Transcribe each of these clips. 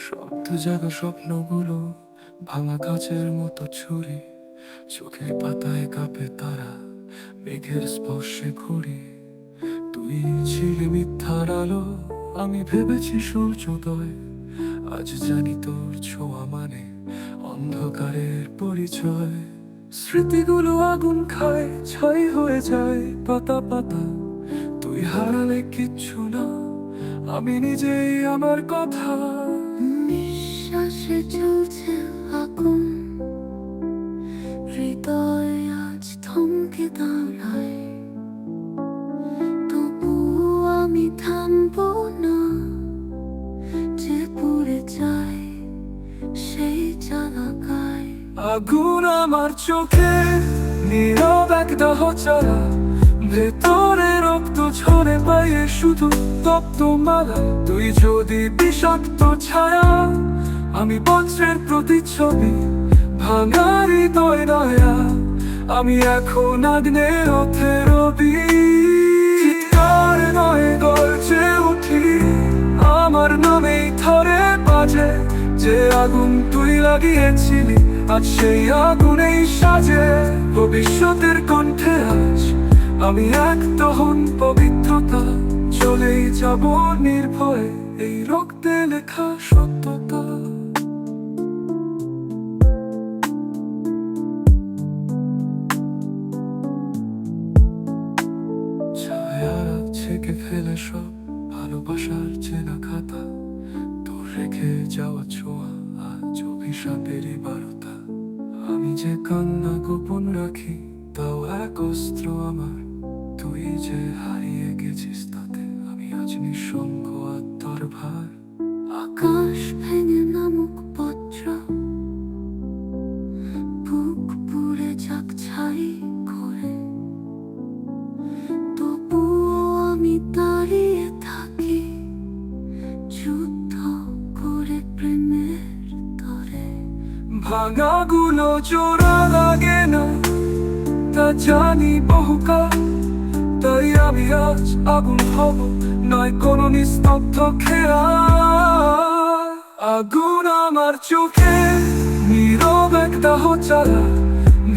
শব্দ জাগা স্বপ্নগুলো ভাঙা কাচের মতো ছুরি, চোখের পাতায় কাঁপে তারা, মেঘের স্পর্শে ঘুরি। তুই ছিলি মিথ্যার আলো, আমি ভেবেছি সূর্যোদয়। আজ জানি তোর ছোঁয়া মানে অন্ধকারের পরিচয়। স্মৃতিগুলো আগুন খায়, ছাই হয়ে যায় পাতা পাতা। তুই হারালে কিচ্ছু না, আমি নিজেই আমার কথা। নিঃশ্বাসে জ্বলছে আগুন, হৃদয় আজ থমকে দাঁড়ায়। তবু আমি থামবো না, যে পুড়ে যায় সেই জায়গায়। আগুন আমার চোখে, নীরব এক দাহ চালা, ভেতরে রক্ত ঝরে বাইরে শুধু তপ্ত মালা। তুই যদি বিষাক্ত ছায়া, আমি বজ্রের প্রতিচ্ছবি, ভাঙা হৃদয় নয়া। আমি এখন আগ্নে রথে রবি, চিৎকার নয় গর্জে উঠি, আমার নামেই থরে বাজে। যে আগুন তুই লাগিয়েছিলি, আজ সেই আগুনেই সাজে। ভবিষ্যতের কণ্ঠে আজ আমি এক দহন পবিত্রতা, চলেই যাব নির্ভয়ে এই রক্তে লেখা সত্যতা। ছায়ারা ছেঁকে ফেলে সব ভালোবাসার চেনা খাতা, তোর রেখে যাওয়া ছোঁয়া আজ অভিশাপেরই বারতা। আমি যে কান্না গোপন রাখি, তাও এক অস্ত্র আমার। তুই যে হারিয়ে গেছিস তাতে আমি আজ নিঃসঙ্গ আত্মার ভার। আকাশ ভেঙে নামুক বজ্র, বুক পুড়ে যাক ছাই করে, তবুও আমি দাঁড়িয়ে থাকি, যুদ্ধ করে প্রেমের তরে। ভাঙাগুলো জোড়া লাগে না, তা জানি বহুকাল। তাই আমি আজ আগুন হব, নয় কোনো নিস্তব্ধ খেয়া। আগুন আমার চোখে, নীরব এক দাহ চালা,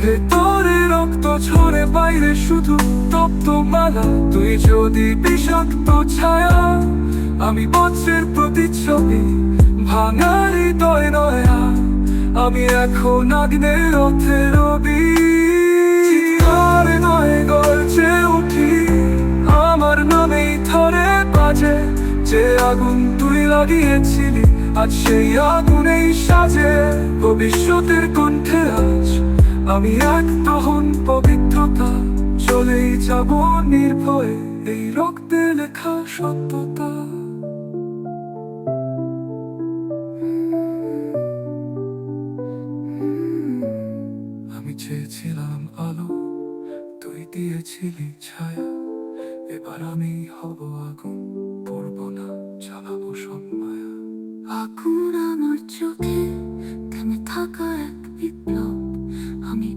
ভেতরে রক্ত ঝরে বাইরে শুধু তপ্ত মালা। তুই যদি বিষাক্ত ছায়া, আমি বজ্রের প্রতিচ্ছবি, ভাঙা হৃদয় নয়া। আমি এখন আগ্নে রথে রবি, চিৎকার নয় গর্জে উঠি, আমার নামেই থরে বাজে। যে আগুন তুই লাগিয়েছিলি, আজ সেই আগুনেই সাজে। ভবিষ্যতের কণ্ঠে আজ আমি এক দহন পবিত্রতা, চলেই যাব নির্ভয়ে এই রক্তে লেখা সত্যতা। আমি চেয়েছিলাম আলো, তুই দিয়েছিলি ছায়া। এবার আমি হব আগুন, পড়বো না, জ্বালাবো সব মায়া। আগুন আমার চোখে, থেমে থাকা এক বিপ্লব। আমি